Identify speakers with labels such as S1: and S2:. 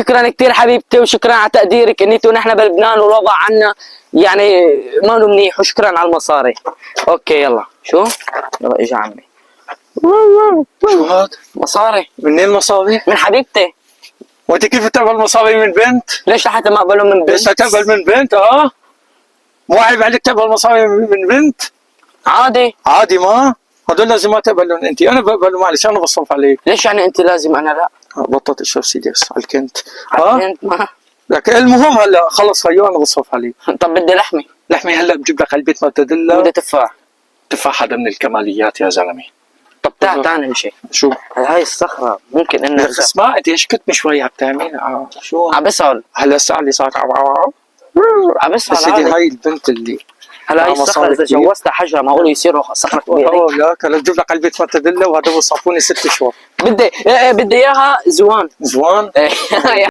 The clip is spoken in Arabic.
S1: شكرا كثير حبيبتي، وشكرا على تقديرك. انتوا نحن بلبنان والوضع عنا يعني ما له منيح، وشكرا على المصاري. اوكي يلا شو؟ يلا اجى عمي.
S2: شو هاد؟
S1: مصاري.
S2: منين مصاري؟
S1: من حبيبتي.
S2: وانت كيف بتقبل مصاري من بنت؟
S1: ليش لحتى ما اقبلهم من بنت؟
S2: ليش تقبل من بنت؟ مو عيب عليك تقبل مصاري من بنت؟
S1: عادي.
S2: عادي ما؟ هدول لازم ما تقبلهم انت، انا بقبلهم معلش انا بصرف عليك.
S1: ليش يعني انت لازم انا لا؟
S2: بطلت اشرب سيدي بس على الكنت.
S1: انت ما
S2: لكن المهم هلا خلص خيو انا بصرف عليك.
S1: طب بدي لحمه.
S2: لحمه هلا بجيب لك علبه مرتديلا.
S1: بدي تفاح.
S2: تفاح هذا من الكماليات يا زلمه.
S1: طب تعال نمشي.
S2: شو؟
S1: هاي الصخرة ممكن انها
S2: اسمع انت ايش كنت من شوي عم تعمل؟ شو؟
S1: عم بسأل.
S2: هلا الساعة اللي صارت
S1: عم بسأل.
S2: بس سيدي هاي البنت اللي
S1: هلا هاي الصخرة اذا جوزتها حجرة معقول يصيروا صخرة كبيرة؟
S2: لا كان بجيب لك علبة مرتديلا وهذا بصفوني 6 شهور.
S1: بدي بدي اياها زوان.
S2: زوان؟
S1: ايه